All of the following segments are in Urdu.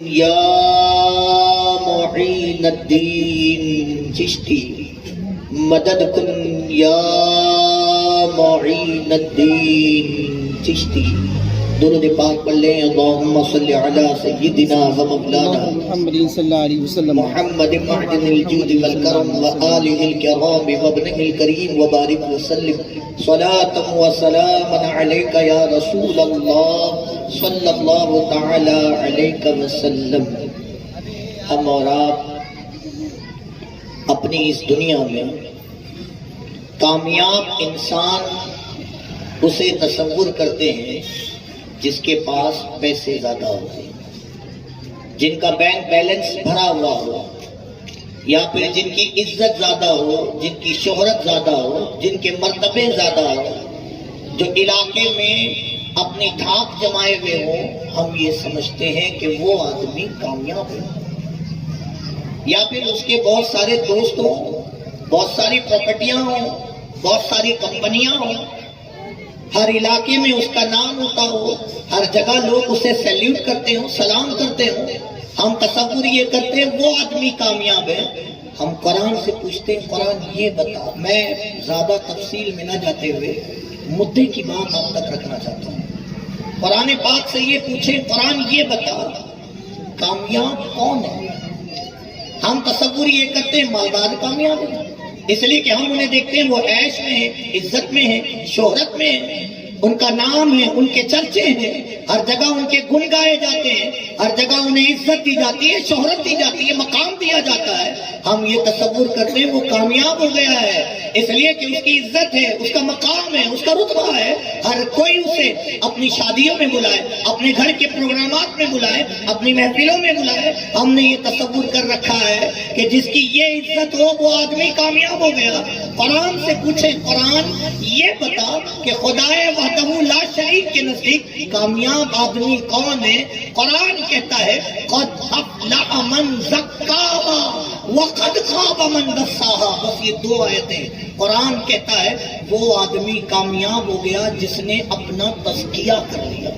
یا معین الدین چشتی مدد کن یا معین الدین چشتی. درود پاک پڑھ لیں. اللہم صلی علی سیدنا و مولانا محمد صلی اللہ علیہ وسلم محمد معدن الجود والکرم وآلہ الکرام وابنہ الکریم وبارک وسلم صلاة و سلام علیک یا رسول اللہ صلی اللہ تعالی علیہ وسلم. ہم اور آپ اپنی اس دنیا میں کامیاب انسان اسے تصور کرتے ہیں جس کے پاس پیسے زیادہ ہوتے ہیں، جن کا بینک بیلنس بھرا ہوا ہو، یا پھر جن کی عزت زیادہ ہو، جن کی شہرت زیادہ ہو، جن کے مرتبے زیادہ ہو، جو علاقے میں اپنی دھاک جمائے ہوئے ہوں. ہم یہ سمجھتے ہیں کہ وہ آدمی کامیاب ہے. یا پھر اس کے بہت سارے دوست ہوں، بہت ساری پراپرٹیاں ہوں، بہت ساری کمپنیاں ہوں، ہر علاقے میں اس کا نام ہوتا ہو، ہر جگہ لوگ اسے سیلیوٹ کرتے ہوں، سلام کرتے ہوں. ہم تصور یہ کرتے ہیں وہ آدمی کامیاب ہے. ہم قرآن سے پوچھتے ہیں قرآن یہ بتا. میں زیادہ تفصیل میں نہ جاتے ہوئے مدعے کی بات آپ تک رکھنا چاہتا ہوں. قرآن پاک سے یہ پوچھیں قرآن یہ بتا کامیاب کون ہے. ہم تصور یہ کرتے ہیں مالدار کامیاب ہے، اس لیے کہ ہم انہیں دیکھتے ہیں وہ عیش میں ہیں، عزت میں ہیں، شہرت میں ہیں، ان کا نام ہے، ان کے چرچے ہیں، ہر جگہ ان کے گن گائے جاتے ہیں، ہر جگہ انہیں عزت دی جاتی ہے، شہرت دی جاتی ہے، مقام دیا جاتا ہے. ہم یہ تصور کرتے ہیں وہ کامیاب ہو گیا ہے اس لیے کہ اس کی عزت ہے، اس کا مقام ہے، اس کا رتبہ ہے. ہر کوئی اسے اپنی شادیوں میں بلائے، اپنے گھر کے پروگرامات میں بلائے، اپنی محفلوں میں بلائے. ہم نے یہ تصور کر رکھا ہے کہ جس کی یہ عزت ہو وہ آدمی کامیاب ہو گیا. قرآن سے پوچھیں قرآن یہ بتا کہ خدائے وحدہ لا شریک کے نزدیک کامیاب آدمی کون ہے. قرآن کہتا ہے قد افلح من زکاہا وقد خاب من دساہا. بس یہ دو آیتیں. قرآن کہتا ہے وہ آدمی کامیاب ہو گیا جس نے اپنا تزکیہ کر لیا.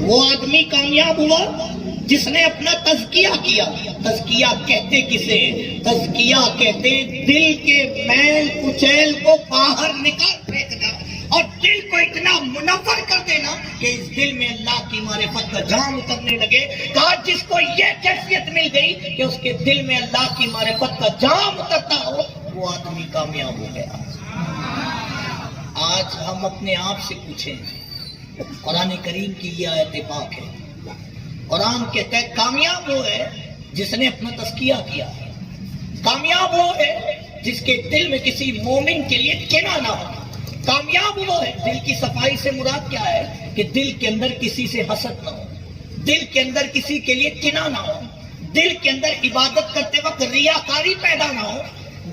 وہ آدمی کامیاب ہوا جس نے اپنا تزکیہ کیا. تزکیہ کہتے کسے؟ تزکیہ کہتے دل کے میل کچیل کو باہر نکال پھینکنا اور دل کو اتنا منور کر دینا کہ اس دل میں اللہ کی معرفت کا جام اترنے لگے. کہا جس کو یہ کیفیت مل گئی کہ اس کے دل میں اللہ کی معرفت کا جام اترتا ہو وہ آدمی کامیاب ہو گیا. آج ہم اپنے آپ سے پوچھیں قرآن کریم کی یہ آیت پاک ہے. قرآن کہتا ہے کامیاب وہ ہے جس نے اپنا تزکیہ کیا. کامیاب وہ ہے جس کے دل میں کسی مومن کے لیے کینہ نہ ہو. کامیاب وہ ہے. دل کی صفائی سے مراد کیا ہے کہ دل کے اندر کسی سے حسد نہ ہو، دل کے اندر کسی کے لیے کینہ نہ ہو، دل کے اندر عبادت کرتے وقت ریاکاری پیدا نہ ہو،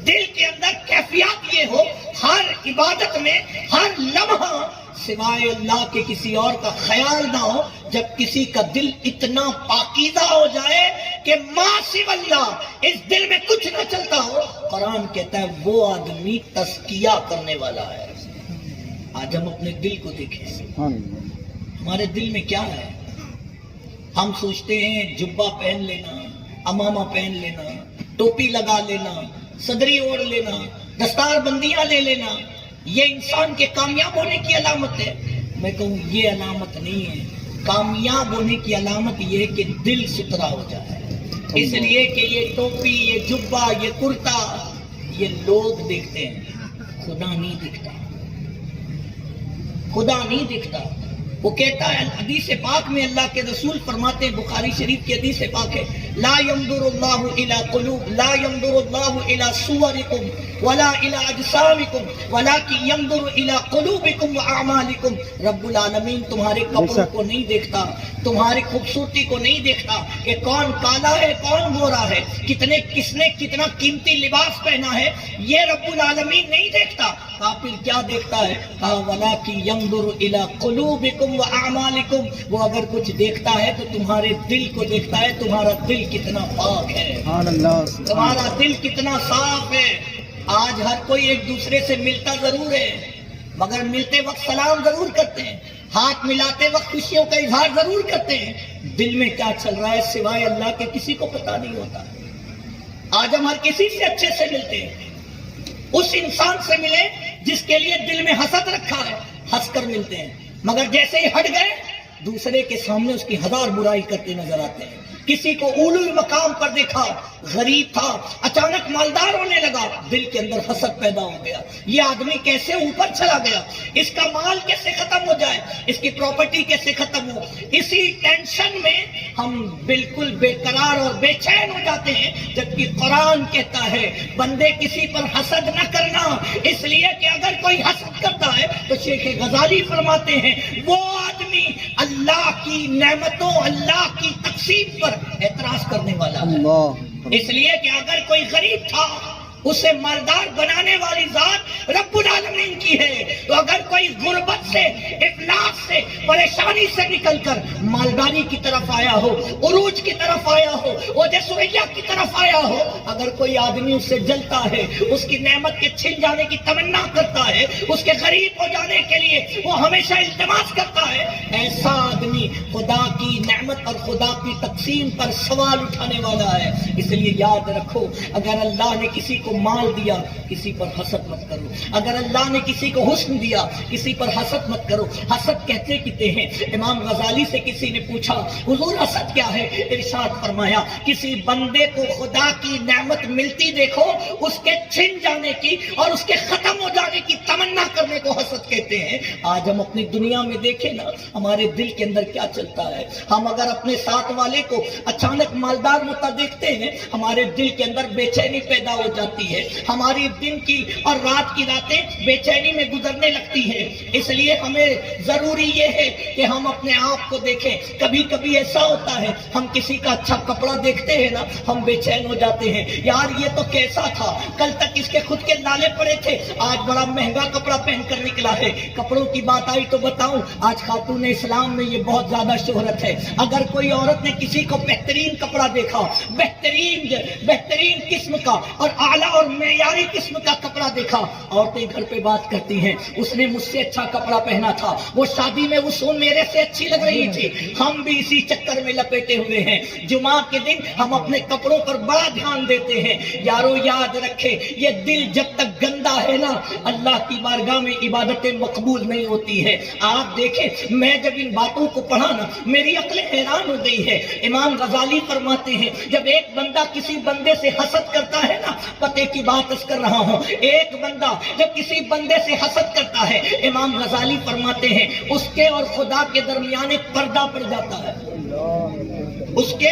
دل کے اندر کیفیت یہ ہو ہر عبادت میں ہر لمحہ سوائے اللہ کے کسی اور کا خیال نہ ہو. جب کسی کا دل اتنا پاکیزہ ہو جائے کہ ما سوى اللہ اس دل میں کچھ نہ چلتا ہو، قرآن کہتا ہے وہ آدمی تزکیہ کرنے والا ہے. آج ہم اپنے دل کو دیکھیں ہمارے دل میں کیا ہے. ہم سوچتے ہیں جبہ پہن لینا، امامہ پہن لینا، ٹوپی لگا لینا، صدری اوڑھ لینا، دستار بندیاں لے لینا یہ انسان کے کامیاب ہونے کی علامت ہے. میں کہوں یہ علامت نہیں ہے. کامیاب ہونے کی علامت یہ ہے کہ دل ستھرا ہو جائے. اس لیے کہ یہ ٹوپی، یہ جبہ، یہ کرتا یہ لوگ دیکھتے ہیں، خدا نہیں دکھتا. خدا نہیں دکھتا. وہ کہتا ہے حدیث پاک میں اللہ کے رسول فرماتے ہیں، بخاری شریف کی حدیث پاک ہے، لا ينظر اللہ الى قلوب لا ينظر اللہ الى صورکم ولا الى اجسامکم ولکن ينظر الى قلوبکم واعمالکم. رب العالمین تمہارے کپڑوں کو نہیں دیکھتا، تمہاری خوبصورتی کو نہیں دیکھتا کہ کون کالا ہے کون گورا ہے، کس نے کتنا قیمتی لباس پہنا ہے، یہ رب العالمین نہیں دیکھتا. کافر کیا دیکھتا ہے؟ کہا وَلَكِنْ يَنْظُرُ إِلَىٰ قُلُوبِكُمْ وَأَعْمَالِكُمْ. وہ اگر کچھ دیکھتا ہے تو تمہارے دل کو دیکھتا ہے. تمہارا دل کتنا پاک ہے، تمہارا دل کتنا صاف ہے. آج ہر کوئی ایک دوسرے سے ملتا ضرور ہے مگر ملتے وقت سلام ضرور کرتے ہیں. ہاتھ ملاتے وقت خوشیوں کا اظہار ضرور کرتے ہیں، دل میں کیا چل رہا ہے سوائے اللہ کے کسی کو پتا نہیں ہوتا۔ آج ہم ہر کسی سے اچھے سے ملتے ہیں، اس انسان سے ملے جس کے لیے دل میں حسد رکھا ہے، ہنس کر ملتے ہیں، مگر جیسے ہی ہٹ گئے دوسرے کے سامنے اس کی ہزار برائی کرتے نظر آتے ہیں۔ کسی کو اولو مقام پر دیکھا، غریب تھا، اچانک مالدار ہونے لگا، دل کے اندر حسد پیدا ہو گیا، یہ آدمی کیسے اوپر چلا گیا، اس کا مال کیسے ختم ہو جائے، اس کی پراپرٹی کیسے ختم ہو۔ اسی ٹینشن میں ہم بالکل بے قرار اور بے چین ہو جاتے ہیں، جبکہ قرآن کہتا ہے بندے کسی پر حسد نہ کرنا، اس لیے کہ اگر کوئی حسد کرتا ہے تو شیخ غزالی فرماتے ہیں وہ آدمی اللہ کی نعمتوں، اللہ کی تقسیم پر اعتراض کرنے والا ہے۔ اللہ، اس لیے کہ اگر کوئی غریب تھا اسے مالدار بنانے والی ذات رب العالمین کی ہے، تو اگر کوئی غربت سے، افلاس سے، پریشانی سے نکل کر مالداری کی طرف آیا ہو، عروج کی طرف آیا ہو، عہدہ سریا کی طرف آیا ہو، اگر کوئی آدمی اس سے جلتا ہے، اس کی نعمت کے چھن جانے کی تمنا کرتا ہے، اس کے غریب ہو جانے کے لیے وہ ہمیشہ التماس کرتا ہے، ایسا آدمی خدا کی نعمت اور خدا کی تقسیم پر سوال اٹھانے والا ہے۔ اس لیے یاد رکھو، اگر اللہ نے کسی کو مال دیا کسی پر حسد مت کرو، اگر اللہ نے کسی کو حسن دیا کسی پر حسد مت کرو۔ حسد کہتے کتے ہیں؟ امام غزالی سے کسی نے پوچھا حضور حسد کیا ہے؟ ارشاد فرمایا کسی بندے کو خدا کی نعمت ملتی دیکھو، اس کے چھن جانے کی اور اس کے ختم ہو جانے کی تمنا کرنے کو حسد کہتے ہیں۔ آج ہم اپنی دنیا میں دیکھیں نا، ہمارے دل کے اندر کیا چلتا ہے۔ ہم اگر اپنے ساتھ والے کو اچانک مالدار ہوتا دیکھتے ہیں، ہمارے دل کے اندر بے چینی پیدا ہو جاتی ہے، ہماری دن کی اور رات کی راتیں بے چینی میں گزرنے لگتی ہیں۔ اس لیے ہمیں ضروری یہ ہے کہ ہم اپنے آپ کو دیکھیں۔ کبھی کبھی ایسا ہوتا ہے ہم کسی کا اچھا کپڑا دیکھتے ہیں نا، ہم بے چین ہو جاتے ہیں، یار یہ تو کیسا تھا، کل تک اس کے خود کے نالے پڑے تھے، آج بڑا مہنگا کپڑا پہن کر نکلا ہے۔ کپڑوں کی بات آئی تو بتاؤں، آج خاتون اسلام میں یہ بہت زیادہ شہرت ہے۔ اگر کوئی عورت نے کسی کو بہترین کپڑا دیکھا، بہترین قسم کا اور اعلیٰ اور معیاری قسم کا کپڑا دیکھا، عورتیں گھر پہ بات کرتی ہیں اس نے مجھ سے اچھا کپڑا پہنا تھا، وہ شادی میں اس میرے سے اچھی لگ رہی تھی۔ ہم بھی اسی چکر میں لپیٹے ہوئے ہیں۔ جمعہ کے دن ہم اپنے کپڑوں پر بڑا دھیان دیتے ہیں۔ یارو یاد رکھے، یہ دل جب تک گندا ہے نا، اللہ کی بارگاہ میں عبادتیں مقبول نہیں ہوتی ہے۔ آپ دیکھیں، میں جب ان باتوں کو پڑھا نا، میری عقل حیران ہو گئی ہے۔ امام غزالی فرماتے ہیں جب ایک بندہ کسی بندے سے حسد کرتا ہے نا، پتے کی بات اس کر رہا ہوں، ایک بندہ جب کسی بندے سے حسد کرتا ہے، امام غزالی فرماتے ہیں اس کے اور خدا کے درمیان ایک پردہ پڑ جاتا ہے، اس کے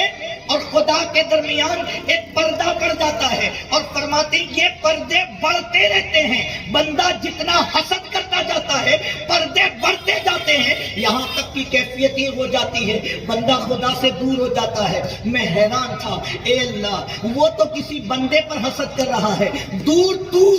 اور خدا کے درمیان ایک پردہ پڑ جاتا ہے، اور فرماتے ہیں یہ پردے بڑھتے رہتے ہیں، بندہ جتنا حسد کرتا جاتا ہے پردے بڑھتے جاتے ہیں، یہاں تک کی کیفیت یہ ہو جاتی ہے بندہ خدا سے دور ہو جاتا ہے۔ میں حیران تھا، اے اللہ، وہ تو کسی بندے پر حسد کر رہا ہے، دور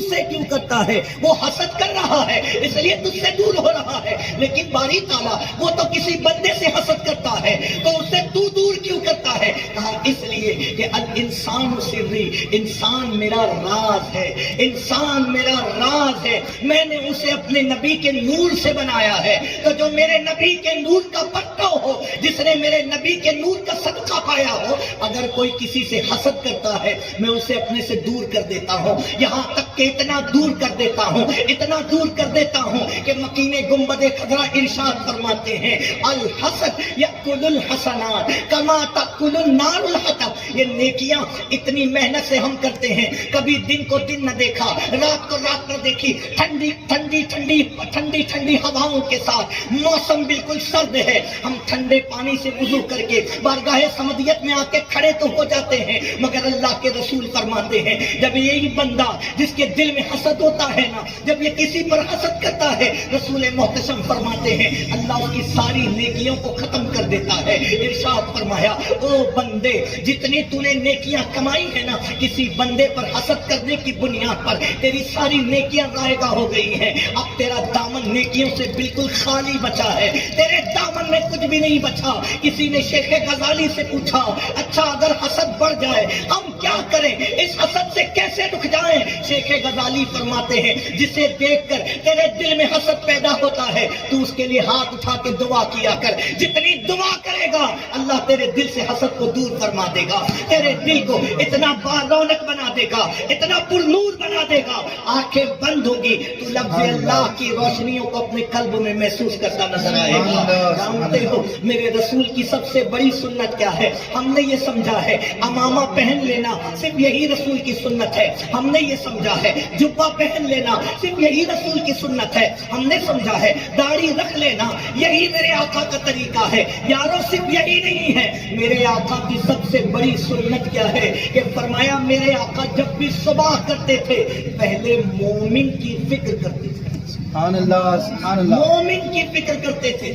سے کیوں کرتا ہے؟ وہ حسد کر رہا ہے اس لیے تجھ سے دور ہو رہا ہے، لیکن باری تعالیٰ وہ تو کسی بندے سے حسد کرتا ہے تو اس سے تو دور کیوں کرتا ہے؟ کہا اس لیے کہ الانسان سری، انسان میرا راز ہے، انسان میرا راز ہے، میں نے اسے اپنے نبی کے نور سے بنایا ہے، تو جو میرے نبی کے نور کا پکا ہو، جس نے میرے نبی کے نور کا صدقہ پایا ہو، اگر کوئی کسی سے حسد کرتا ہے میں اسے اپنے سے دور کر دیتا ہوں، یہاں تک کہ اتنا دور کر دیتا ہوں، اتنا دور کر دیتا ہوں کہ مکین گنبد خضرا ارشاد فرماتے ہیں الحسد یأکل الحسنات کما تأکل النار الحطب۔ یہ نیکیاں اتنی محنت سے ہم کرتے ہیں، کبھی دن کو دن نہ دیکھا، رات کو رات نہ دیکھی، ٹھنڈی ہواؤں کے ساتھ، موسم بالکل سرد ہے، ہم ٹھنڈے پانی سے وضو کر کے بارگاہ سمدیت میں آ کے کھڑے تو ہو جاتے ہیں، مگر اللہ کے رسول فرماتے ہیں جب یہی بندہ جس کے دل میں حسد ہوتا ہے نا، جب یہ کسی پر حسد کرتا ہے، رسول محتشم فرماتے ہیں اللہ اس کی ساری نیکیوں کو ختم کر دیتا ہے۔ ارشاد فرمایا او بندے، جتنی تو نے نیکیاں کمائی ہے نا، کسی بندے پر حسد کرنے کی بنیاد پر تیری ساری نیکیاں ضائع ہو گئی ہیں، اب تیرا دامن نیکیوں سے بالکل خالی بچا ہے، تیرے دامن میں کچھ بھی نہیں بچا۔ کسی نے شیخ غزالی سے پوچھا اچھا اگر حسد بڑھ جائے ہم کیا کریں؟ کریں، اس حسد سے کیسے رک جائیں؟ شیخ غزالی فرماتے ہیں جسے دیکھ کر تیرے دل میں حسد پیدا ہوتا ہے تو اس کے لیے ہاتھ اٹھا کے دعا کیا کر، جتنی دعا کرے گا اللہ تیرے دل سے حسد کو دور فرما دے گا، تیرے دل کو اتنا بارونق بنا دے گا، اتنا پر نور بنا دے گا، آنکھیں بند ہوگی تو لفظ اللہ کی روشنیوں کو اپنے قلب میں محسوس کرتا نظر آئے گا۔ جانتے ہو میرے رسول کی سب سے بڑی سنت کیا ہے؟ ہم نے یہ سمجھا ہے امامہ پہن لینا صرف یہی رسول کی سنت ہے، ہم نے یہ سمجھا ہے جبہ پہن لینا صرف یہی رسول کی سنت ہے، ہم نے سمجھا ہے داڑھی رکھ لینا یہی میرے آقا کا طریقہ ہے۔ یارو صرف یہی نہیں ہے، میرے آقا کی سب سے بڑی سنت کیا ہے کہ فرمایا میرے آقا جب بھی صبح کرتے تھے پہلے مومن کی فکر کرتے تھے، سبحان اللہ سبحان اللہ، مومن کی فکر کرتے تھے۔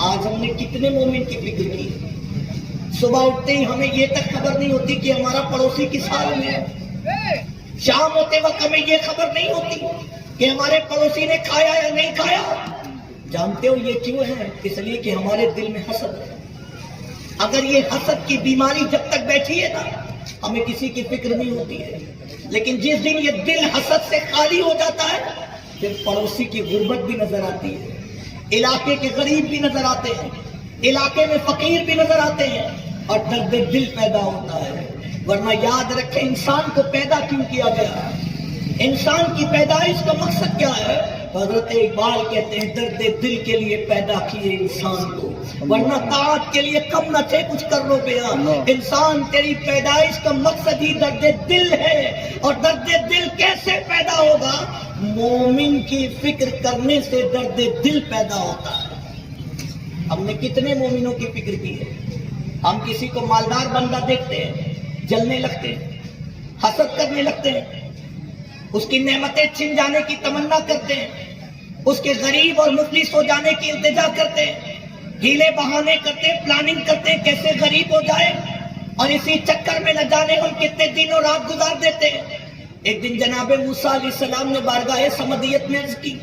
آج ہم نے کتنے مومن کی فکر کی؟ صبح اٹھتے ہی ہمیں یہ تک خبر نہیں ہوتی کہ ہمارا پڑوسی کس حال میں ہے، شام ہوتے وقت ہمیں یہ خبر نہیں ہوتی کہ ہمارے پڑوسی نے کھایا یا نہیں کھایا۔ جانتے ہو یہ کیوں ہے؟ اس لیے کہ ہمارے دل میں حسد ہے۔ اگر یہ حسد کی بیماری جب تک بیٹھی ہے نا ہمیں کسی کی فکر نہیں ہوتی ہے، لیکن جس دن یہ دل حسد سے خالی ہو جاتا ہے پھر پڑوسی کی غربت بھی نظر آتی ہے، علاقے کے غریب بھی نظر آتے ہیں، علاقے میں فقیر بھی نظر آتے ہیں اور درد دل پیدا ہوتا ہے۔ ورنہ یاد رکھیں انسان کو پیدا کیوں کیا گیا؟ انسان کی پیدائش کا مقصد کیا ہے؟ حضرت اقبال کہتے ہیں درد دل کے لیے پیدا کیے انسان کو، ورنہ طاعت کے لیے کم نہ تھے کچھ کر لو بیان۔ انسان تیری پیدائش کا مقصد ہی درد دل ہے، اور درد دل کیسے پیدا ہوگا؟ مومن کی فکر کرنے سے درد دل پیدا ہوتا ہے۔ ہم نے کتنے مومنوں کی فکر کی ہے؟ ہم کسی کو مالدار بندہ دیکھتے ہیں جلنے لگتے ہیں، حسد کرنے لگتے ہیں، اس کی نعمتیں چھن جانے کی تمنا کرتے ہیں، اس کے غریب اور مفلس ہو جانے کی التجا کرتے ہیں، ہیلے بہانے کرتے ہیں، پلاننگ کرتے ہیں کیسے غریب ہو جائے، اور اسی چکر میں نہ جانے ہم کتنے دن اور رات گزار دیتے ہیں۔ ایک دن جناب موسیٰ علیہ السلام نے بارگاہ سمدیت میں عرض کی،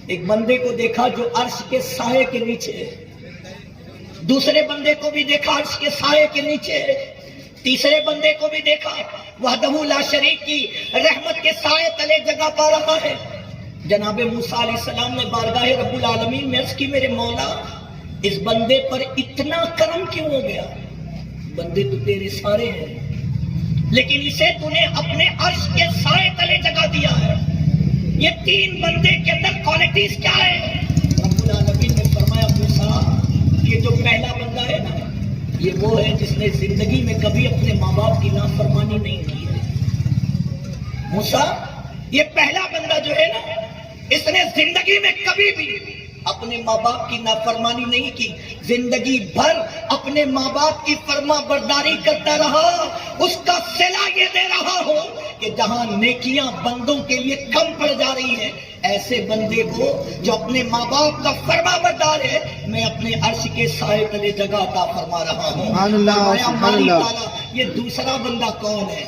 ایک بندے کو دیکھا جو عرش کے سائے کے نیچے ہے، دوسرے بندے کو بھی دیکھا عرش کے سائے کے نیچے ہے، تیسرے بندے کو بھی دیکھا وحدہ لا شریک کی رحمت کے سائے تلے جگہ پا رہا ہے۔ جناب موسیٰ علیہ السلام نے بارگاہ رب العالمین میں عرض کی میرے مولا اس بندے پر اتنا کرم کیوں ہو گیا؟ بندے تو تیرے سارے ہیں لیکن اسے تو نے اپنے عرش کے سائے تلے جگہ دیا ہے، یہ تین بندے کے اندر کوالٹیز کیا ہے؟ رب العالمین نے فرمایا موسیٰ یہ جو پہلا بندہ ہے نا یہ وہ ہے جس نے زندگی میں کبھی اپنے ماں باپ کی نافرمانی نہیں کی ہے۔ موسیٰ یہ پہلا بندہ جو ہے نا اس نے زندگی میں کبھی بھی اپنے ماں باپ کی نافرمانی نہیں کی، زندگی بھر اپنے ماں باپ کی فرما برداری کرتا رہا۔ اس کا صلہ یہ دے رہا ہو کہ جہاں نیکیاں بندوں کے لیے کم پڑ جا رہی ہیں ایسے بندے کو جو اپنے ماں باپ کا فرما بردار ہے میں اپنے عرش کے سائے تلے جگہ عطا فرما رہا ہوں۔ سبحان اللہ سبحان اللہ۔ یہ دوسرا بندہ کون ہے؟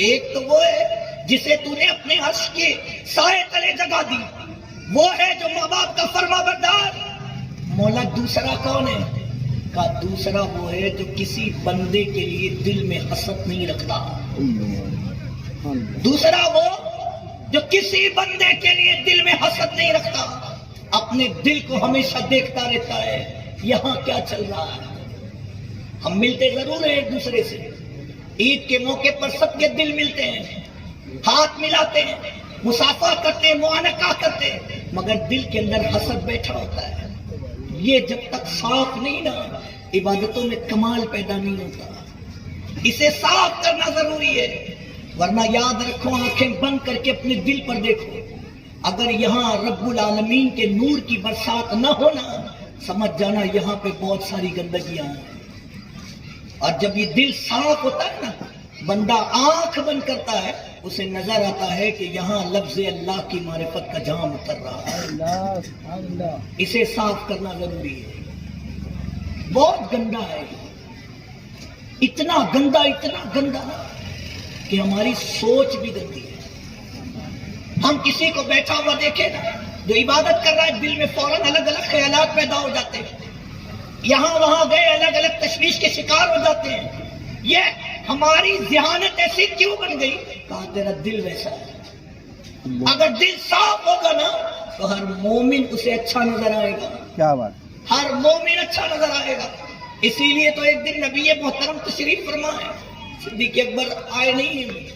ایک تو وہ ہے جسے تو نے اپنے عرش کے سائے تلے جگہ دی، وہ ہے جو ماں باپ کا فرما بردار۔ مولا دوسرا کون ہے؟ کہا دوسرا وہ ہے جو کسی بندے کے لیے دل میں حسد نہیں رکھتا، دوسرا وہ جو کسی بندے کے لیے دل میں حسد نہیں رکھتا، اپنے دل کو ہمیشہ دیکھتا رہتا ہے یہاں کیا چل رہا ہے۔ ہم ملتے ضرور ہیں ایک دوسرے سے، عید کے موقع پر سب کے دل ملتے ہیں، ہاتھ ملاتے ہیں، مصافحہ کرتے ہیں، معانقہ کرتے ہیں، مگر دل کے اندر حسد بیٹھا ہوتا ہے۔ یہ جب تک صاف نہیں نا عبادتوں میں کمال پیدا نہیں ہوتا، اسے صاف کرنا ضروری ہے، ورنہ یاد رکھو آنکھیں بند کر کے اپنے دل پر دیکھو، اگر یہاں رب العالمین کے نور کی برسات نہ ہونا سمجھ جانا یہاں پہ بہت ساری گندگیاں ہیں۔ اور جب یہ دل صاف ہوتا ہے نا بندہ آنکھ بند کرتا ہے اسے نظر آتا ہے کہ یہاں لفظ اللہ کی معرفت کا جام اتر رہا ہے، اسے صاف کرنا ضروری ہے۔ بہت گندا ہے، اتنا گندا کہ ہماری سوچ بھی گندی ہے۔ ہم کسی کو بیٹھا ہوا دیکھے نا جو عبادت کر رہا ہے دل میں فوراً الگ الگ خیالات پیدا ہو جاتے ہیں، یہاں وہاں گئے الگ الگ تشویش کے شکار ہو جاتے ہیں۔ یہ ہماری ذہانت ایسی کیوں بن گئی؟ کہا تیرا دل ویسا ہے. اگر دل صاف ہوگا نا تو ہر مومن اسے اچھا نظر آئے گا. کیا بات. ہر مومن اچھا نظر آئے گا. اسی لیے تو ایک دن نبی محترم تشریف فرما ہے. صدیق اکبر آئے نہیں ہیں.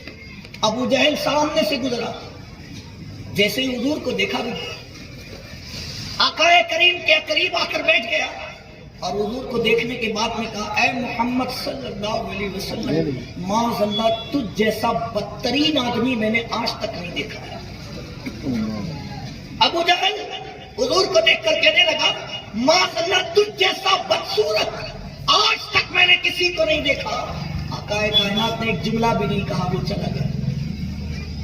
ابو جہل سامنے سے گزرا. جیسے ہی حضور کو دیکھا بھی آقا کریم کے قریب آ کر بیٹھ گیا اور حضور کو دیکھنے کے بعد میں کہا اے محمد صلی اللہ علیہ وسلم معاذ اللہ تجھ جیسا بدترین آدمی میں نے آج تک نہیں دیکھا. ابو جہل حضور کو دیکھ کر کہنے لگا معاذ اللہ تجھ جیسا بدصورت آج تک میں نے کسی کو نہیں دیکھا. آقا کائنات نے ایک جملہ بھی نہیں کہا، وہ چلا گیا.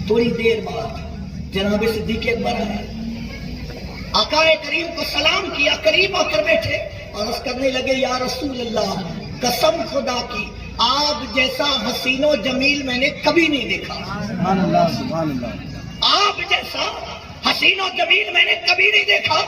تھوڑی دیر بعد جناب صدیق اکبر آئے. آقا کریم کو سلام کیا، قریب آ کر بیٹھے اور عرض کرنے لگے یا رسول اللہ قسم خدا کی آپ جیسا حسین و جمیل میں نے کبھی نہیں دیکھا. سبحان اللہ سبحان اللہ. آپ جیسا حسین و جمیل میں نے کبھی نہیں دیکھا.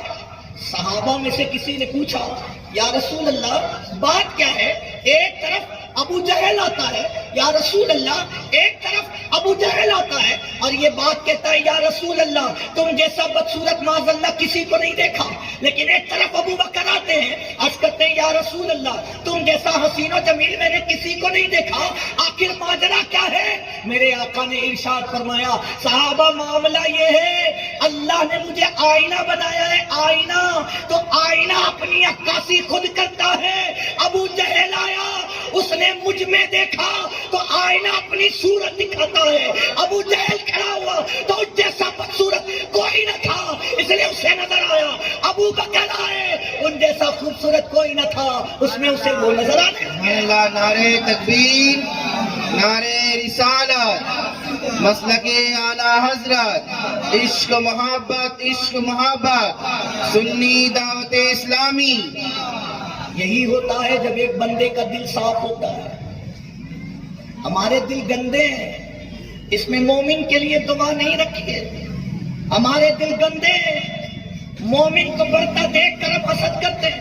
صحابہ میں سے کسی نے پوچھا یا رسول اللہ بات کیا ہے؟ ایک طرف ابو جہل آتا ہے یا رسول اللہ، ایک طرف ابو جہل آتا ہے اور یہ بات کہتا ہے یا رسول اللہ تم جیسا بدصورت معاذ اللہ کسی کو نہیں دیکھا. لیکن ایک طرف ابو بکر آتے ہیں عرض کرتے ہیں یا رسول اللہ تم جیسا حسین و جمیل میں نے کسی کو نہیں دیکھا. آخر ماجرا کیا ہے؟ میرے آقا نے ارشاد فرمایا صحابہ معاملہ یہ ہے اللہ نے مجھے آئینہ بنایا ہے. آئینہ تو آئینہ اپنی عکاسی خود کرتا ہے. ابو جہل آیا اس نے مجھ میں دیکھا تو آئینہ اپنی صورت دکھاتا ہے. ابو جہل کھڑا ہوا تو اس جیسا بدصورت کوئی نہ تھا اس لیے اسے نظر آیا. ابو بکر آئے ان جیسا خوبصورت کوئی نہ تھا اس میں اسے وہ نظر آیا. نعرے تکبیر، نعرے رسالت، مسلک اعلی حضرت، عشق محبت، عشق محبت، سنی دعوت اسلامی. یہی ہوتا ہے جب ایک بندے کا دل صاف ہوتا ہے. ہمارے دل گندے ہیں، اس میں مومن کے لیے دعا نہیں رکھی ہے. ہمارے دل گندے ہیں، مومن کو بڑھتا دیکھ کر ہم حسد کرتے ہیں.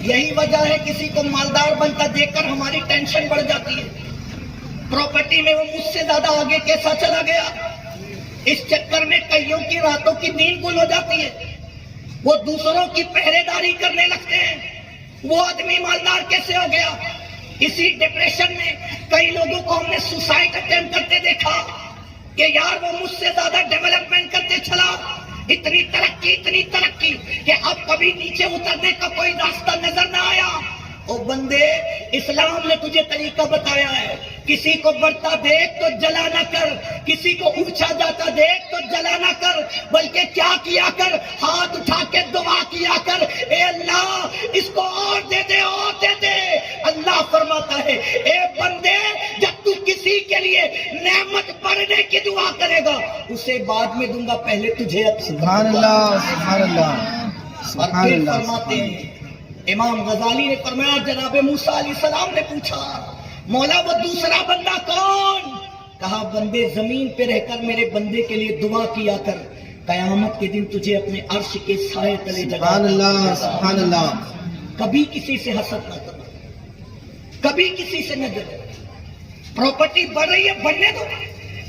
یہی وجہ ہے کسی کو مالدار بنتا دیکھ کر ہماری ٹینشن بڑھ جاتی ہے. پراپرٹی میں وہ مجھ سے زیادہ آگے کیسا چلا گیا، اس چکر میں کئیوں کی راتوں کی نیند گل ہو جاتی ہے. وہ دوسروں کی پہرے داری کرنے لگتے ہیں. وہ آدمی مالدار کیسے ہو گیا؟ اسی ڈپریشن میں کئی لوگوں کو ہم نے سوسائڈ اٹیمپٹ کرتے دیکھا کہ یار وہ مجھ سے زیادہ ڈیولپمنٹ کرتے چلا، اتنی ترقی کہ اب کبھی نیچے اترنے کا کوئی راستہ نظر نہ آیا. او بندے اسلام نے تجھے طریقہ بتایا ہے. کسی کو بڑھتا دیکھ تو جلا نہ کر، کسی کو اونچا جاتا دیکھ تو جلا نہ کر، بلکہ کیا کیا کر ہاتھ اٹھا کے دعا کیا کر اے اللہ اس کو اور دے دے اور دے دے. اللہ فرماتا ہے اے بندے جب تو کسی کے لیے نعمت بڑھنے کی دعا کرے گا اسے بعد میں دوں گا، پہلے تجھے. سبحان اللہ سبحان اللہ اور سبحان پھر اللہ. فرماتے ہیں امام غزالی نے فرمایا جناب موسیٰ علیہ السلام نے پوچھا مولا وہ دوسرا بندہ کون؟ کہا بندے زمین پہ رہ کر میرے بندے کے لیے دعا کیا کر، قیامت کے دن تجھے اپنے عرش کے سائے تلے جگہ. سبحان اللہ سبحان اللہ. کبھی کسی سے حسد نہ کرو، کبھی کسی سے نہ ڈرو. پراپرٹی بڑھ رہی ہے بڑھنے دو،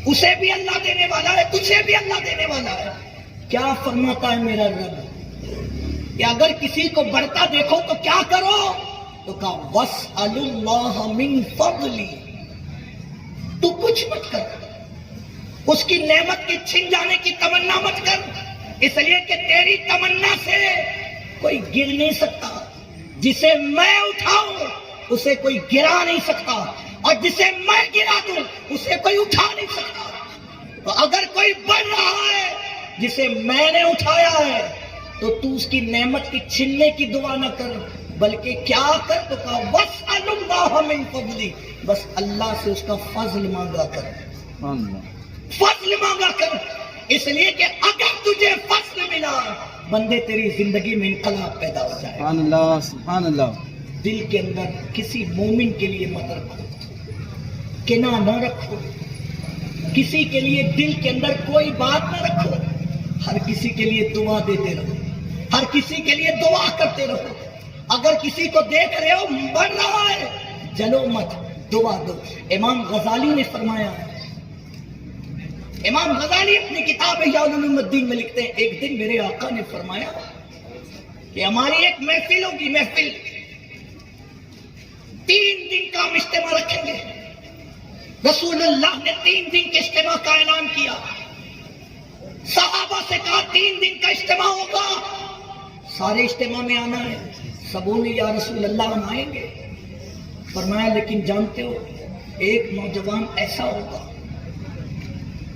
اسے بھی اللہ دینے والا ہے، تجھے بھی اللہ دینے والا ہے. کیا فرماتا ہے میرا رب کہ اگر کسی کو بڑھتا دیکھو تو کیا کرو؟ تو کہا وَاسْأَلُ اللَّهَ مِن فَضْلِهِ. تو کچھ مت کر، اس کی نعمت کی چھن جانے کی تمنا مت کر، اس لیے کہ تیری تمنا سے کوئی گر نہیں سکتا. جسے میں اٹھاؤں اسے کوئی گرا نہیں سکتا، اور جسے میں گرا دوں اسے کوئی اٹھا نہیں سکتا. تو اگر کوئی بڑھ رہا ہے جسے میں نے اٹھایا ہے تو تو اس کی نعمت کی چھننے کی دعا نہ کر، بلکہ کیا کر؟ تو کہا وَاسْأَلُ اللَّهَ مِن فَضْلِهِ. بس اللہ سے اس کا فضل مانگا کر، فضل مانگا کر. اس لیے کہ اگر تجھے فضل ملا بندے تیری زندگی میں انقلاب پیدا ہو جائے. سبحان اللہ سبحان اللہ. دل کے اندر کسی مومن کے لیے مت رکھو، کینہ نہ رکھو، کسی کے لیے دل کے اندر کوئی بات نہ رکھو. ہر کسی کے لیے دعا دیتے رہو، ہر کسی کے لیے دعا کرتے رہو. اگر کسی کو دیکھ رہے ہو بڑھ رہا ہے جلو مت، دعا دو. امام غزالی نے فرمایا، امام غزالی اپنی کتاب احیاء علوم الدین میں لکھتے ہیں، ایک دن میرے آقا نے فرمایا کہ ہماری ایک محفل ہوگی، محفل 3 دن کا ہم اجتماع رکھیں گے. رسول اللہ نے 3 دن کے اجتماع کا اعلان کیا. صحابہ سے کہا 3 دن کا اجتماع ہوگا، سارے اجتماع میں آنا ہے. سبوں نے یا رسول اللہ ہم آئیں گے. فرمایا لیکن جانتے ہو ایک نوجوان ایسا ہوگا.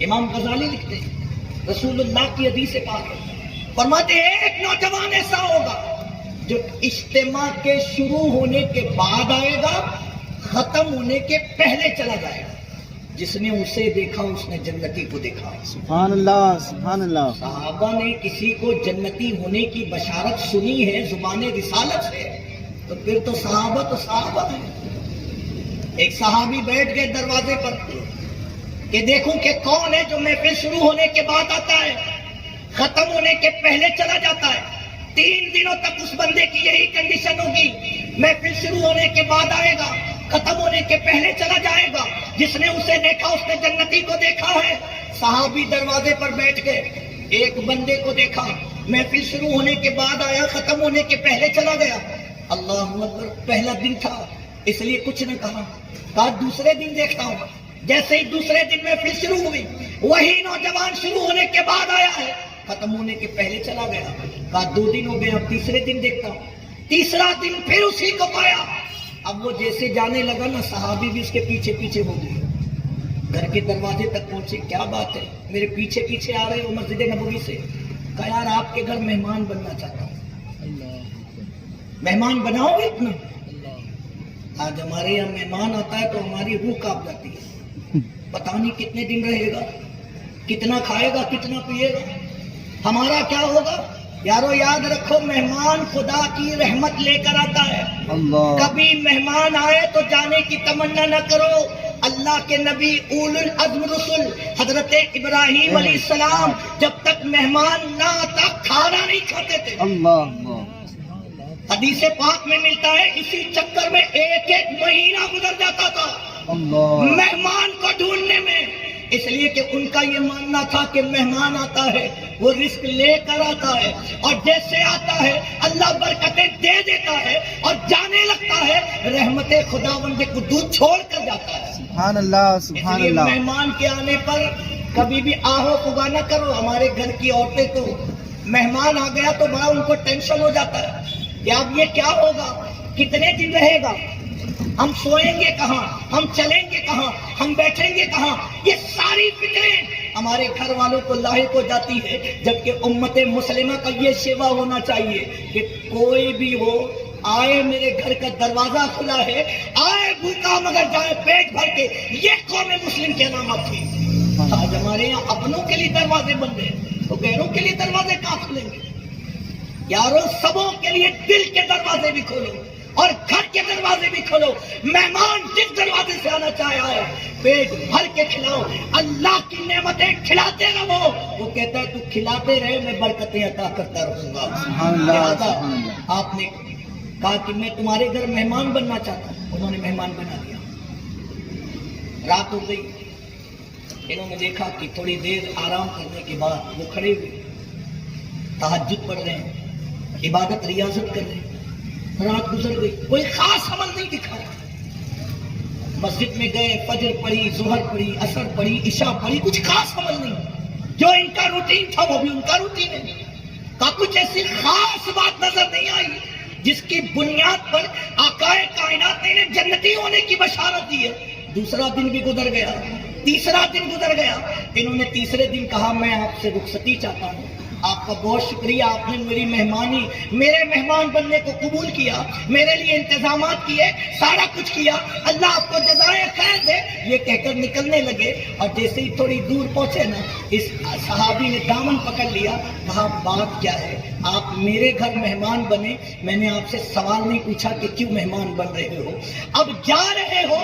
امام غزالی لکھتے ہیں رسول اللہ کی حدیث پاک ہے، فرماتے ہیں ایک نوجوان ایسا ہوگا جو اجتماع کے شروع ہونے کے بعد آئے گا، ختم ہونے کے پہلے چلا جائے گا. جس نے اسے دیکھا اس نے جنتی کو دیکھا. سبحان اللہ، سبحان اللہ. صحابہ نے کسی کو جنتی ہونے کی بشارت سنی ہے زبان رسالت سے، تو پھر تو صحابہ ہیں. ایک صحابی بیٹھ گئے دروازے پر کہ دیکھوں کہ کون ہے جو محفل شروع ہونے کے بعد آتا ہے، ختم ہونے کے پہلے چلا جاتا ہے. 3 دنوں تک اس بندے کی یہی کنڈیشن ہوگی، محفل شروع ہونے کے بعد آئے گا، ختم ہونے کے پہلے چلا جائے گا. جس نے اسے دیکھا اس نے جنتی کو دیکھا ہے. صحابی دروازے پر بیٹھ گئے، ایک بندے کو دیکھا، محفل شروع ہونے کے بعد آیا، ختم ہونے کے پہلے چلا گیا. اللہ اکبر. پہلا دن تھا اس لیے کچھ نہ کہا. کہا دوسرے دن دیکھتا ہوں. جیسے ہی دوسرے دن محفل شروع ہوئی، وہی نوجوان شروع ہونے کے بعد آیا ہے، ختم ہونے کے پہلے چلا گیا. کہا 2 دن ہو گئے، اب تیسرے دن دیکھتا ہوں. تیسرا دن پھر اسی کو پایا. اب وہ جیسے جانے لگا نا، صحابی بھی اس کے پیچھے پیچھے ہو گئے. گھر کے دروازے تک پہنچے. کیا بات ہے، میرے پیچھے پیچھے آ رہے ہو مسجد نبوی سے؟ کہا یار آپ کے گھر مہمان بننا چاہتا ہوں. مہمان بناؤ گے اتنا؟ آج ہمارے یہاں مہمان آتا ہے تو ہماری روح کانپ جاتی ہے. پتہ نہیں کتنے دن رہے گا، کتنا کھائے گا، کتنا پیے گا، ہمارا کیا ہوگا. یارو یاد رکھو مہمان خدا کی رحمت لے کر آتا ہے. کبھی مہمان آئے تو جانے کی تمنا نہ کرو. اللہ کے نبی اول العزم رسول حضرت ابراہیم علیہ السلام جب تک مہمان نہ آتا کھانا نہیں کھاتے تھے. حدیث پاک میں ملتا ہے اسی چکر میں 1 مہینہ گزر جاتا تھا مہمان کو ڈھونڈنے میں. اس لیے کہ ان کا یہ ماننا تھا کہ مہمان آتا ہے وہ رزق لے کر آتا ہے، اور جیسے آتا ہے اللہ برکتیں دے دیتا ہے اور جانے لگتا ہے رحمت خداوند کو دودھ چھوڑ کر جاتا ہے. سبحان اللہ، سبحان اس لیے اللہ. مہمان کے آنے پر کبھی بھی آہو پگا نہ کرو. ہمارے گھر کی عورتیں تو مہمان آ گیا تو بڑا ان کو ٹینشن ہو جاتا ہے کہ اب یہ کیا ہوگا، کتنے دن رہے گا، ہم سوئیں گے کہاں، ہم چلیں گے کہاں، ہم بیٹھیں گے کہاں. یہ ساری فکریں ہمارے گھر والوں کو لاحق ہو جاتی ہے. جبکہ امت مسلمہ کا یہ شیوا ہونا چاہیے کہ کوئی بھی ہو آئے، میرے گھر کا دروازہ کھلا ہے، آئے بھوکا مگر جائے پیٹ بھر کے. یہ قوم مسلم کی علامت تھی. آج ہمارے یہاں اپنوں کے لیے دروازے بند ہیں تو غیروں کے لیے دروازے کہاں کھلیں گے. یارو سبوں کے لیے دل کے دروازے بھی کھولو اور گھر کے دروازے بھی کھولو. مہمان جس دروازے سے آنا چاہے آئے، پیٹ بھر کے کھلاؤ. اللہ کی نعمتیں کھلاتے رہو. وہ کہتا ہے تو کھلاتے رہے میں برکتیں عطا کرتا رہوں گا. لہذا آپ نے کہا کہ میں تمہارے گھر مہمان بننا چاہتا ہوں. انہوں نے مہمان بنا دیا. رات ہو گئی. انہوں نے دیکھا کہ تھوڑی دیر آرام کرنے کے بعد وہ کھڑے ہوئے، تہجد پڑھ رہے ہیں، عبادت ریاضت کر رہے ہیں. رات گزر گئی، کوئی خاص عمل نہیں دکھا. مسجد میں گئے، فجر پڑھی، ظہر پڑھی، عصر پڑھی، عشاء پڑھی، کچھ خاص عمل نہیں. جو ان کا روٹین تھا وہ بھی ان کا روٹین ہے. کا کچھ ایسی خاص بات نظر نہیں آئی جس کی بنیاد پر آقا کائنات نے جنتی ہونے کی بشارت دی ہے. دوسرا دن بھی گزر گیا، تیسرا دن گزر گیا. انہوں نے تیسرے دن کہا میں آپ سے رخصتی چاہتا ہوں. آپ کا بہت شکریہ، آپ نے میری مہمانی، میرے مہمان بننے کو قبول کیا، میرے لیے انتظامات کیے، سارا کچھ کیا، اللہ آپ کو جزائے خیر دے. یہ کہہ کر نکلنے لگے اور جیسے ہی تھوڑی دور پہنچے نا، اس صحابی نے دامن پکڑ لیا. کہا بات کیا ہے، آپ میرے گھر مہمان بنے، میں نے آپ سے سوال نہیں پوچھا کہ کیوں مہمان بن رہے ہو. اب جا رہے ہو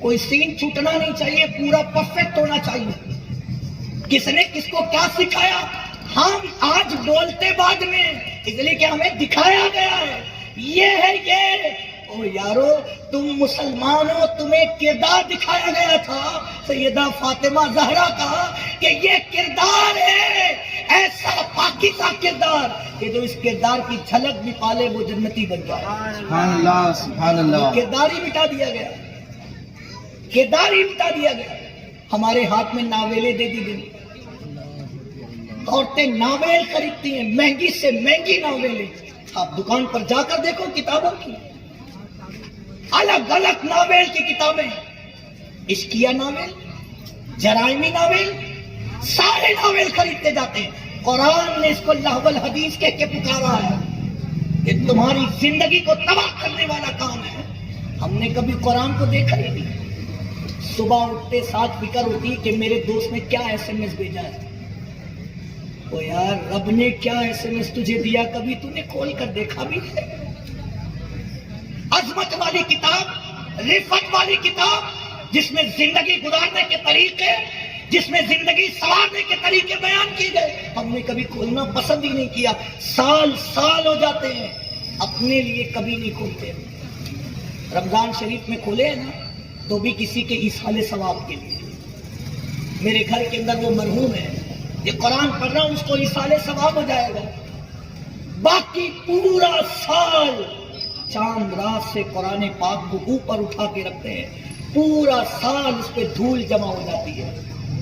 کوئی سین چھوٹنا نہیں چاہیے, پورا پرفیکٹ ہونا چاہیے. کس نے کس کو کیا سکھایا؟ ہم آج بولتے بعد میں, اس لیے کہ ہمیں دکھایا گیا ہے یہ ہے یہ. او یارو تم مسلمان ہو, تمہیں کردار دکھایا گیا تھا سیدہ فاطمہ زہرا کا کہ یہ کردار ہے ایسا پاکیزہ کردار کہ جو اس کردار کی جھلک بھی پالے وہ جنتی بن جائے. سبحان اللہ سبحان اللہ. کردار ہی مٹا دیا گیا, کردار ہی مٹا دیا گیا. ہمارے ہاتھ میں ناولیں دے دی گئی, عورتیں ناول خریدتی ہیں, مہنگی سے مہنگی ناولیں. آپ دکان پر جا کر دیکھو کتابوں کی, الگ الگ ناول کی کتابیں, عشقیہ ناول, جرائمی ناول, سارے ناول خریدتے جاتے ہیں. قرآن نے اس کو لہو الحدیث کہہ کے پکارا ہے کہ تمہاری زندگی کو تباہ کرنے والا کام ہے. ہم نے کبھی قرآن کو دیکھا ہی نہیں. صبح اٹھتے ساتھ فکر ہوتی کہ میرے دوست نے کیا ایس ایم ایس بھیجا ہے. او یار رب نے کیا ایس ایم ایس تجھے دیا, کبھی تو نے کھول کر دیکھا بھی ہے؟ عظمت والی کتاب, رفت والی کتاب, جس میں زندگی گزارنے کے طریقے, جس میں زندگی سنوارنے کے طریقے بیان کیے گئے, ہم نے کبھی کھولنا پسند ہی نہیں کیا. سال سال ہو جاتے ہیں, اپنے لیے کبھی نہیں کھولتے. رمضان شریف میں کھولے ہیں نا تو بھی کسی کے ایصال ثواب کے لیے. میرے گھر کے اندر وہ مرحوم ہے, یہ قرآن پڑھ رہا ہوں, اس کو ایصال ثواب ہو جائے گا. باقی پورا سال چاند رات سے قرآن پاک کو اوپر اٹھا کے رکھتے ہیں, پورا سال اس پہ دھول جمع ہو جاتی ہے,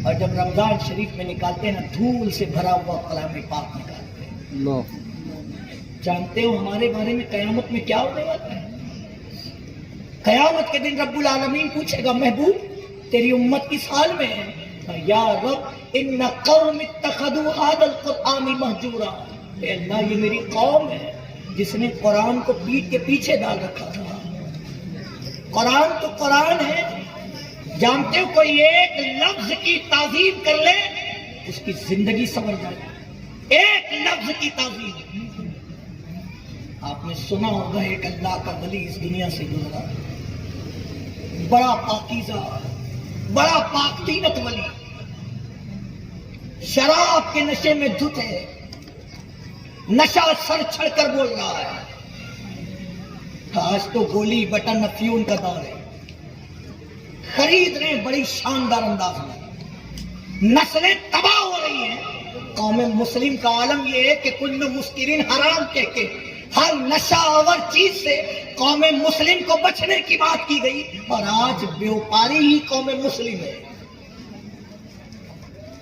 اور جب رمضان شریف میں نکالتے ہیں نا دھول سے بھرا ہوا کلام پاک نکالتے ہیں. جانتے ہو ہمارے بارے میں قیامت میں کیا ہونے والا ہے؟ قیامت کے دن رب العالمین پوچھے گا محبوب تیری امت کس حال میں ہے؟ یا رب ان قوم اتخذوا هذا القرآن مہجورا, اے اللہ یہ میری قوم ہے جس نے قرآن کو پیٹ کے پیچھے ڈال رکھا تھا. قرآن تو قرآن ہے, جانتے ہو کوئی ایک لفظ کی تعظیم کر لے اس کی زندگی سنور جائے. ایک لفظ کی تعظیم. آپ نے سنا ہوگا ایک اللہ کا ولی اس دنیا سے گزرا, بڑا پاکیزہ, بڑا پاک طینت ولی, شراب کے نشے میں دھت ہے, نشہ سر چھڑ کر بول رہا ہے. آج تو گولی بٹن افیون کا دور ہے, خرید رہے ہیں بڑی شاندار انداز میں, نسلیں تباہ ہو رہی ہیں. قوم مسلم کا عالم یہ ہے کہ کل مسکرین حرام کہہ کے ہر نشہ آور چیز سے قوم مسلم کو بچنے کی بات کی گئی, اور آج بیوپاری ہی قوم مسلم ہے.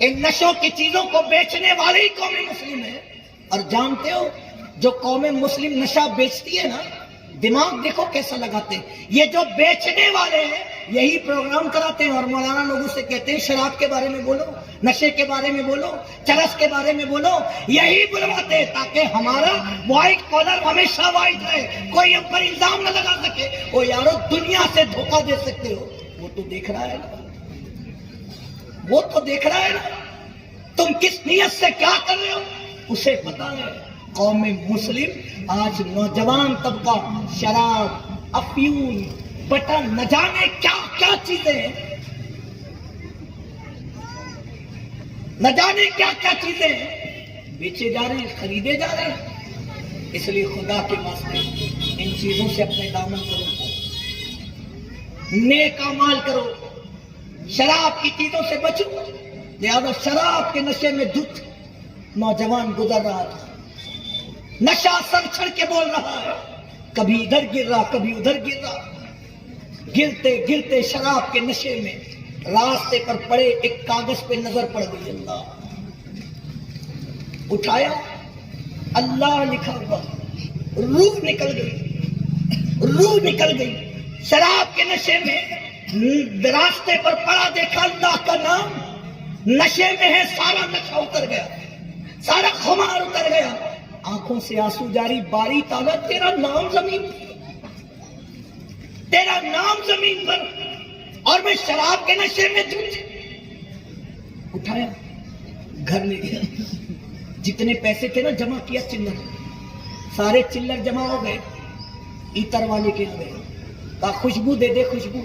ان نشوں کی چیزوں کو بیچنے والے ہی قوم مسلم ہے. اور جانتے ہو جو قوم مسلم نشہ بیچتی ہے نا, دماغ دیکھو کیسا لگاتے ہیں. یہ جو بیچنے والے ہیں یہی پروگرام کراتے ہیں, اور مولانا لوگوں سے کہتے ہیں شراب کے بارے میں بولو, نشے کے بارے میں بولو, چرس کے بارے میں بولو, یہی بلواتے ہیں تاکہ ہمارا وائٹ کالر ہمیشہ وائٹ رہے, کوئی ہم پر الزام نہ لگا سکے. وہ یارو دنیا سے دھوکہ دے سکتے ہو, وہ تو دیکھ رہا ہے نا, وہ تو دیکھ رہا ہے نا, تم کس نیت سے کیا کر رہے ہو اسے پتا ہے. قوم مسلم آج نوجوان طبقہ شراب, افیون, بٹن, نہ جانے کیا کیا چیزیں ہیں, نہ جانے کیا کیا چیزیں ہیں بیچے جا رہے ہیں, خریدے جا رہے ہیں. اس لیے خدا کے واسطے ان چیزوں سے اپنے دامن کو روکو, نیک اعمال کرو, شراب کی چیزوں سے بچو. لہذا شراب کے نشے میں دھت نوجوان گزر رہا تھا, نشہ سر چھڑ کے بول رہا ہے, کبھی ادھر گر رہا کبھی ادھر گر رہا. گرتے گرتے شراب کے نشے میں راستے پر پڑے ایک کاغذ پہ نظر پڑ گئی. اللہ اٹھایا, اللہ لکھا ہوا, روح نکل گئی, روح نکل گئی. شراب کے نشے میں راستے پر پڑا, دیکھا اللہ کا نام, نشے میں ہے, سارا نشہ اتر گیا, سارا خمار اتر گیا. آنکھوں سے آنسو جاری, باری تعالیٰ تیرا نام زمین پر, تیرا نام زمین پر, اور میں شراب کے نشے میں دھت. اٹھایا, گھر لے گیا, جتنے پیسے تھے نا جمع کیا چلر, سارے چلر جمع ہو گئے. عطر والے کے گئے, کہا خوشبو دے دے خوشبو.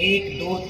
1, 2,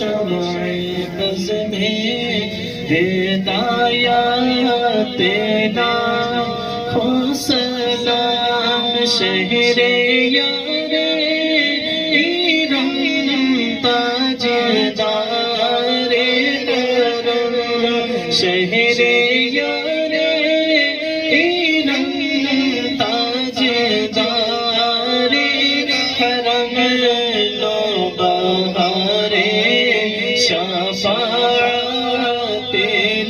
شمع بز میں ہدایات لاکھوں سلام شہر یار ایران تاجدار حرم شہر یار ایران تاجدار حرم نوبہار شفاعت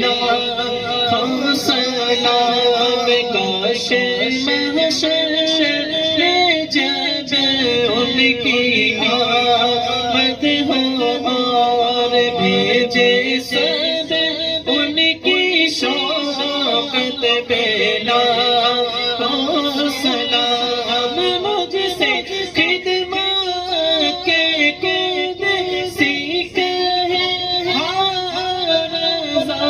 لاکھوں سلام کاش محشر میں جب ان کی آمد ہو اور بھیجے سب ان کی شوقت پہ لاکھوں سلام مجھ سے خدمت کے قد سیکھ ہے رضا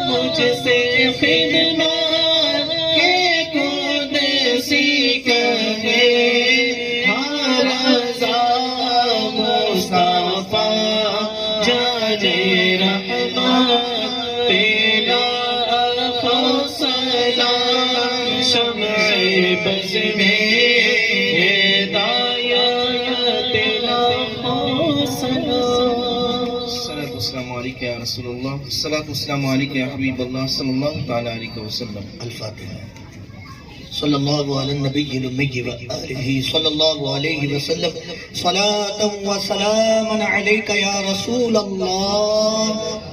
مجھ سے خدمت کے قد سیکھ ہے رضا مصطفیٰ جانے رحمت لاکھوں سلام شمع بز میں ہدایت لاکھوں سلام الصلاۃ والسلام علیک یا رسول اللہ، الصلاۃ والسلام علیک یا حبیب اللہ صلی اللہ تعالی علیہ وسلم۔ الفاتحہ۔ صلی اللہ علی النبی الامی وآلہ صلی اللہ علیہ وسلم صلاۃ و سلام علیک یا رسول اللہ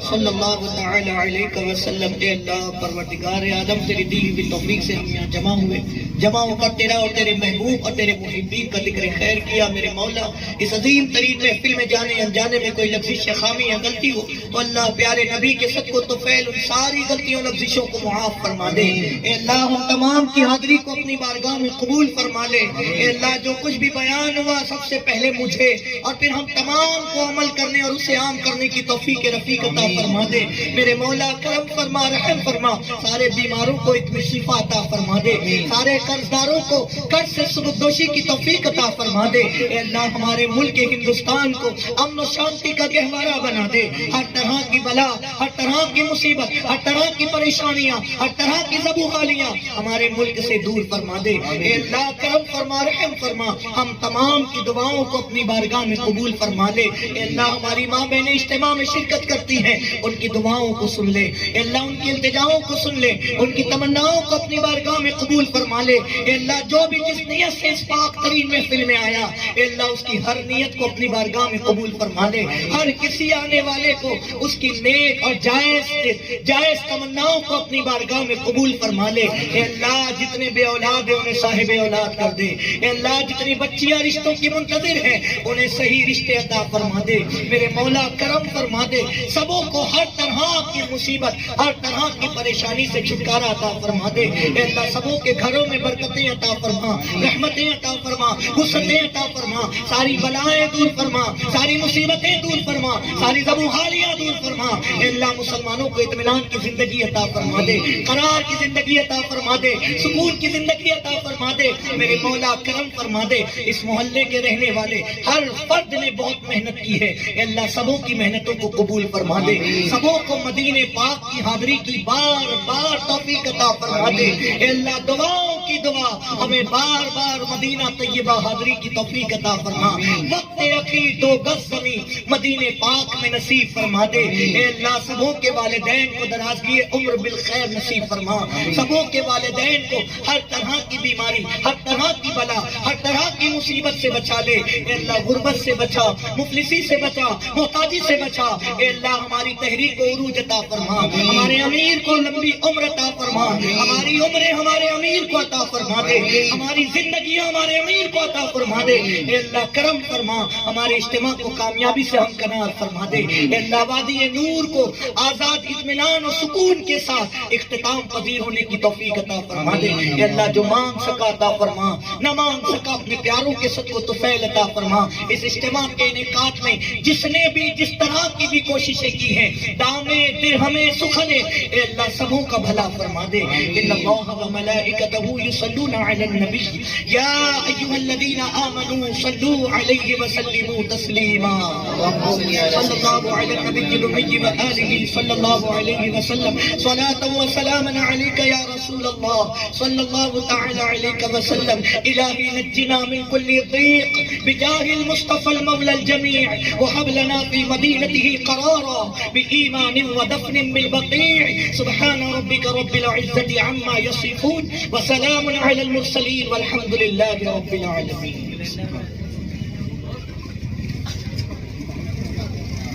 صلی اللہ تعالی علیہ وسلم۔ اے اللہ پروردگار عالم، تیری دی ہوئی توفیق سے ہم یہاں جمع ہوئے، جمع ہو کر تیرا اور تیرے محبوب اور تیرے محبین کا ذکر خیر کیا۔ میرے مولا، اس عظیم ترین محفل میں جانے انجانے میں کوئی لفظش یا خامی یا غلطی ہو تو اللہ پیارے نبی کے صدقے و طفیل ان ساری غلطیوں اور لفظشوں کو معاف فرما دے۔ اے اللہ ہم تمام کی حاضری کو اپنی بارگاہ میں قبول فرما لے۔ اے اللہ جو کچھ بھی بیان ہوا سب سے پہلے مجھے اور پھر ہم تمام کو عمل کرنے اور اسے عام کرنے کی توفیق رفیق عطا فرما دے۔ میرے مولا کرم فرما، رحم فرما، سارے بیماروں کو اتنی شفا عطا فرما دے، سارے قرضداروں کو قرض سے سبکدوشی کی توفیق عطا فرما دے۔ اے اللہ ہمارے ملک ہندوستان کو امن و شانتی کا گہوارہ بنا دے، ہر طرح کی بلا، ہر طرح کی مصیبت، ہر طرح کی پریشانیاں، ہر طرح کی زبوحالیاں ہمارے ملک سے دور فرما دے۔ اے اللہ کرم فرما، رحم فرما، ہم تمام کی دعاؤں کو اپنی بارگاہ میں قبول فرما لے۔ اے اللہ ہماری ماں بہنیں اجتماع میں شرکت کرتی ہیں، ان کی دعاؤں کو سن لے۔ اے اللہ ان کی التجاؤں کو سن لے، ان کی تمناؤں کو اپنی بارگاہ میں قبول فرما لے۔ اے اللہ جو بھی جس نیت سے اس پاک ترین محفل میں آیا، اے اللہ اس کی ہر نیت کو اپنی بارگاہ میں قبول فرما لے۔ ہر کسی آنے والے کو اس کی نیک اور جائز تمناؤں کو اپنی بارگاہ میں قبول فرما لے۔ اے اللہ جتنے بے اولاد ہیں انہیں صاحب اولاد کر دے۔ اے اللہ جتنی بچیاں رشتوں کی منتظر ہیں انہیں صحیح رشتے عطا فرما دے۔ میرے مولا کرم فرما دے، سبوں کو ہر طرح کی مصیبت، ہر طرح کی پریشانی سے چھٹکارا عطا فرما دے۔ اے اللہ سبوں کے گھروں میں برکتیں عطا فرما، رحمتیں عطا فرما، وسعتیں عطا فرما، ساری بلائیں دور فرما، ساری مصیبتیں دور فرما، ساری زبوحالیاں دور فرما۔ اے اللہ مسلمانوں کو اطمینان کی زندگی عطا فرما دے، قرار کی زندگی عطا فرما دے، سکون کی زندگی عطا فرما دے۔ میرے مولا کرم فرما دے، اس محلے کے رہنے والے ہر فرد نے بہت محنت کی ہے، اے اللہ سبوں کی محنتوں کو قبول فرما دے، سبوں کو مدینے پاک کی حاضری کی بار بار توفیق عطا فرما دے۔ اے اللہ دعاؤں کی دعا ہمیں بار بار مدینہ طیبہ حاضری کی توفیق عطا فرما، وقت اخیر 2 گز زمین مدینے پاک میں نصیب فرما دے۔ اے اللہ سبوں کے والدین کو درازگی عمر بالخیر نصیب فرما، سبوں کے والدین کو ہر طرح کی بیماری، ہر طرح کی بلا، ہر طرح کی مصیبت سے بچا لے۔ اے اللہ غربت سے بچا، مفلسی سے بچا، محتاجی سے بچا۔ اے اللہ ہماری تحریک کو عروج عطا فرما، ہمارے امیر کو لمبی عمر عطا فرما، ہماری عمریں ہمارے امیر کو عطا فرما دے، ہماری زندگیاں ہمارے امیر کو عطا فرما دے۔ اے اللہ کرم فرما، ہمارے اجتماع کو کامیابی سے ہمکنار فرما دے۔ اے اللہ وادی نور کو آزاد اطمینان اور سکون کے ساتھ اختتام پذیر ہونے کی توفیق عطا فرما دے۔ اے اللہ جو مانگ سکا عطا فرما، نہ مانگ سکا اپنے پیاروں کے صدقے و طفیل عطا فرما۔ اس اجتماع کے انعقاد میں جس نے بھی جس طرح کی بھی کوششیں کی ہیں، دامے درہمیں سخنے، اے اللہ سبوں کا بھلا فرما دے۔ ان اللہ و ملائکتہ يصلون على النبي يا أيها الذين آمنوا صلوا عليه وسلموا تسليما صلى الله على النبي الأمي وآله صلى الله عليه وسلم صلاة وسلاما عليك يا رسول الله صلى الله تعالى عليك وسلم إلهي نجنا من كل ضيق بجاه المصطفى المولى الجميع وهب لنا في مدينته قرارا بإيمان ودفن بالبقيع سبحان ربك رب العزة عما يصفون وسلام على المرسلين والحمد لله رب العالمين